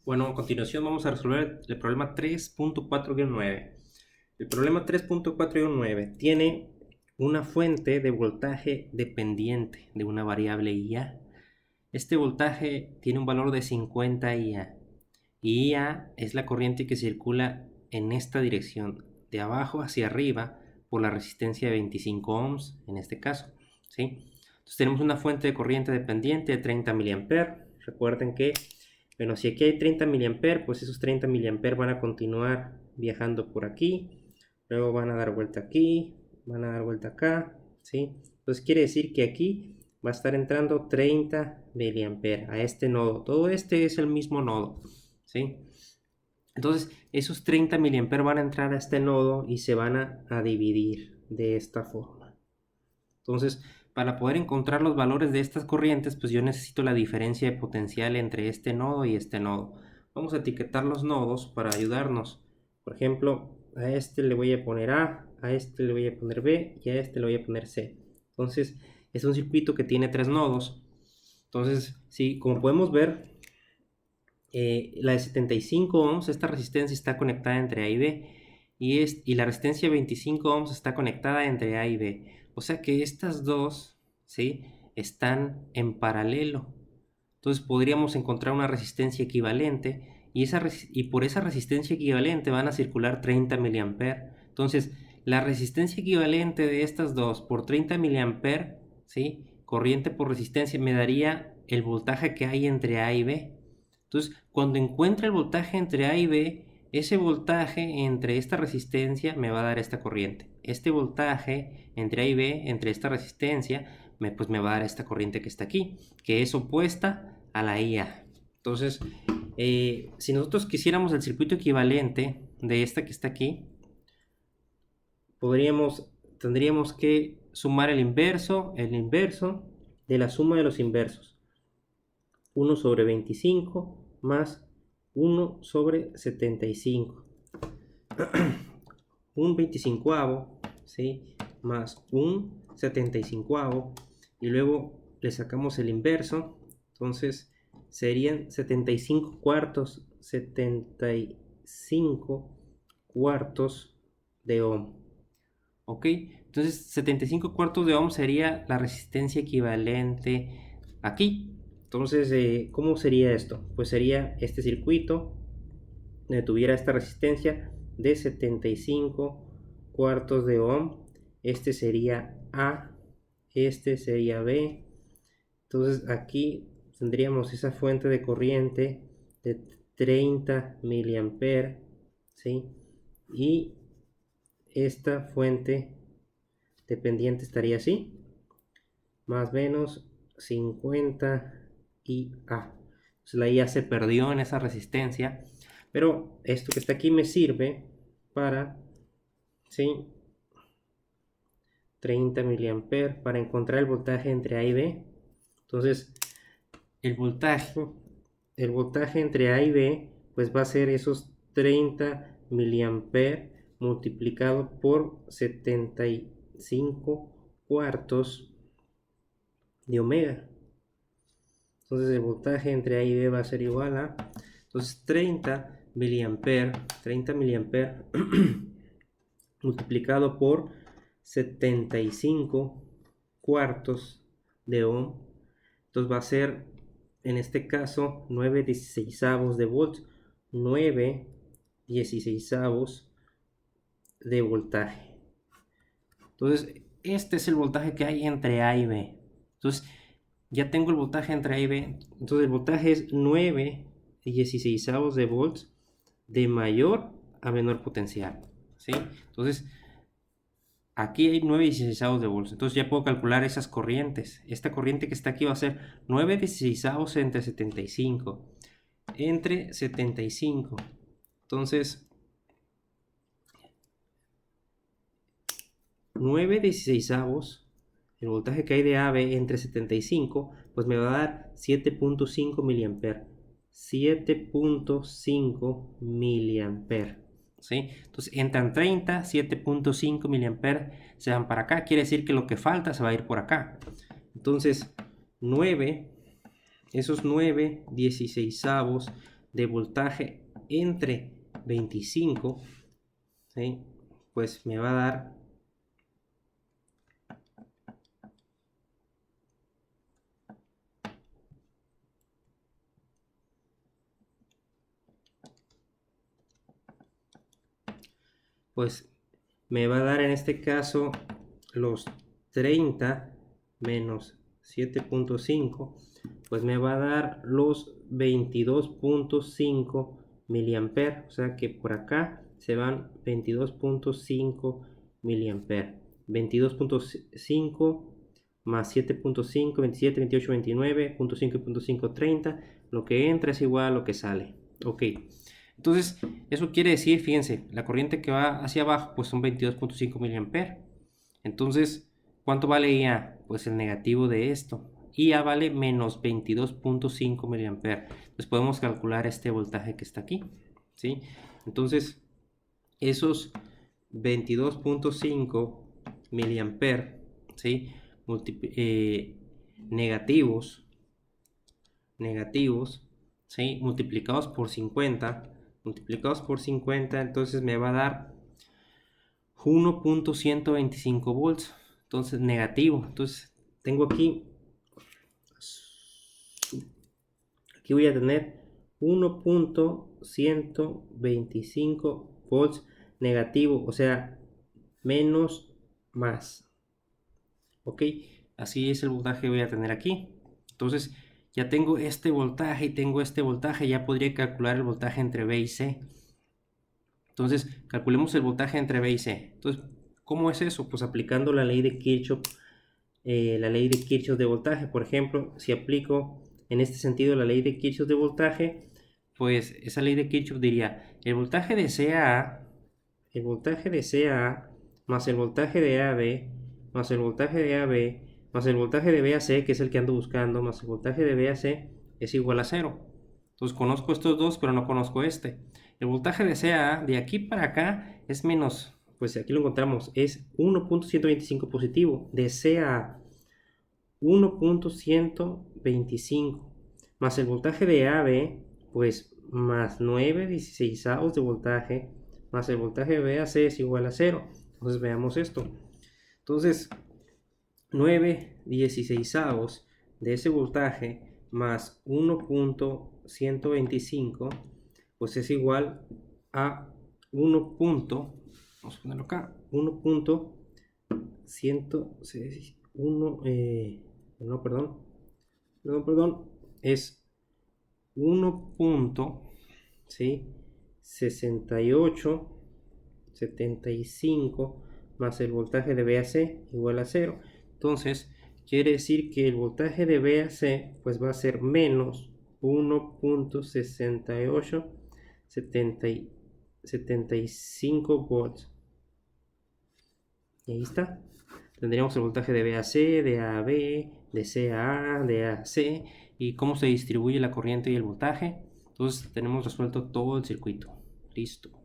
Bueno, a continuación vamos a resolver el problema 3.4-9. El problema 3.4-9 tiene una fuente de voltaje dependiente de una variable IA. Este voltaje tiene un valor de 50 IA. Y IA es la corriente que circula en esta dirección, de abajo hacia arriba, por la resistencia de 25 ohms, en este caso, ¿sí? Entonces tenemos una fuente de corriente dependiente de 30 mA. Recuerden que, bueno, si aquí hay 30 mA, pues esos 30 mA van a continuar viajando por aquí, luego van a dar vuelta aquí, van a dar vuelta acá, ¿sí? Entonces quiere decir que aquí va a estar entrando 30 mA a este nodo. Todo este es el mismo nodo, ¿sí? Entonces esos 30 mA van a entrar a este nodo y se van a dividir de esta forma. Entonces, para poder encontrar los valores de estas corrientes, pues yo necesito la diferencia de potencial entre este nodo y este nodo. Vamos a etiquetar los nodos para ayudarnos. Por ejemplo, a este le voy a poner a este le voy a poner B y a este le voy a poner C. Entonces, es un circuito que tiene 3 nodos. Entonces, sí, como podemos ver, la de 75 ohms, esta resistencia está conectada entre A y B. Y la resistencia de 25 ohms está conectada entre A y B. O sea que estas dos, ¿sí?, están en paralelo. Entonces podríamos encontrar una resistencia equivalente y por esa resistencia equivalente van a circular 30 mA. Entonces la resistencia equivalente de estas dos por 30 mA, ¿sí?, corriente por resistencia, me daría el voltaje que hay entre A y B. Entonces cuando encuentre el voltaje entre A y B, ese voltaje entre esta resistencia me va a dar esta corriente. Este voltaje entre A y B, entre esta resistencia, pues me va a dar esta corriente que está aquí, que es opuesta a la IA. Entonces, si nosotros quisiéramos el circuito equivalente de esta que está aquí, tendríamos que sumar el inverso de la suma de los inversos. 1 sobre 25 más 1 sobre 75. Un 25avo, ¿sí?, más un 75avo, y luego le sacamos el inverso. Entonces serían 75 cuartos de ohm. ¿Ok? Entonces 75 cuartos de ohm sería la resistencia equivalente aquí. Entonces, ¿cómo sería esto? Pues sería este circuito donde tuviera esta resistencia de 75 cuartos de ohm. Este sería A, este sería B. Entonces aquí tendríamos esa fuente de corriente de 30 mA, ¿sí?, y esta fuente dependiente estaría así, más o menos 50 IA. Entonces la IA se perdió en esa resistencia, pero esto que está aquí me sirve para, ¿sí?, 30 mA para encontrar el voltaje entre A y B. Entonces el voltaje entre A y B pues va a ser esos 30 mA multiplicado por 75 cuartos de omega. Entonces el voltaje entre A y B va a ser igual a, entonces 30 mA multiplicado por 75 cuartos de ohm. Entonces va a ser, en este caso, 9/16 de volts, 9/16 de voltaje. Entonces este es el voltaje que hay entre A y B. Entonces ya tengo el voltaje entre A y B. Entonces el voltaje es 9/16 de volts de mayor a menor potencial, ¿sí? Entonces aquí hay 9/16 de volts. Entonces ya puedo calcular esas corrientes. Esta corriente que está aquí va a ser 9/16 entre 75. Entre 75. Entonces 9/16, el voltaje que hay de AB entre 75, pues me va a dar 7.5 mA. 7.5 mA. ¿Sí? Entonces entran 30, 7.5 mA se van para acá. Quiere decir que lo que falta se va a ir por acá. Entonces 9, esos 9/16 de voltaje entre 25, ¿sí? Pues me va a dar en este caso los 30 menos 7.5, pues me va a dar los 22.5 miliamperes. O sea que por acá se van 22.5 miliamperes. 22.5 más 7.5, 27, 28, 29.5 y 0.5, 30. Lo que entra es igual a lo que sale. Ok. Entonces, eso quiere decir, fíjense, la corriente que va hacia abajo, pues son 22.5 miliamperes. Entonces, ¿cuánto vale IA? Pues el negativo de esto. IA vale menos 22.5 miliamperes. Entonces podemos calcular este voltaje que está aquí, ¿sí? Entonces, esos 22.5 miliamperes, ¿sí? Negativos, ¿sí? Multiplicados por 50, entonces me va a dar 1.125 volts. Entonces negativo. Entonces tengo aquí voy a tener 1.125 volts negativo, o sea, menos más. Ok, así es el voltaje que voy a tener aquí. Entonces ya tengo este voltaje y tengo este voltaje. Ya podría calcular el voltaje entre B y C. Entonces calculemos el voltaje entre B y C. Entonces, ¿cómo es eso? Pues aplicando la ley de Kirchhoff, de voltaje. Por ejemplo, si aplico en este sentido la ley de Kirchhoff de voltaje, pues esa ley de Kirchhoff diría el voltaje de CA más el voltaje de AB más el voltaje de AB más el voltaje de BAC, que es el que ando buscando, más el voltaje de BAC es igual a 0. Entonces conozco estos dos, pero no conozco este. El voltaje de CA de aquí para acá es menos, pues aquí lo encontramos, es 1.125 positivo. De CA 1.125 más el voltaje de AB, pues más 9/16 de voltaje más el voltaje de BAC es igual a 0. Entonces veamos esto. Entonces 9/16 de ese voltaje más 1.125 pues es igual a 1. Vamos a ponerlo acá, 1.101, no, perdón, es 1.6875 más el voltaje de BAC igual a 0. Entonces quiere decir que el voltaje de BAC pues va a ser menos 1.6875 volts. Y ahí está. Tendríamos el voltaje de BAC, de AB, de CA, de AC y cómo se distribuye la corriente y el voltaje. Entonces tenemos resuelto todo el circuito. Listo.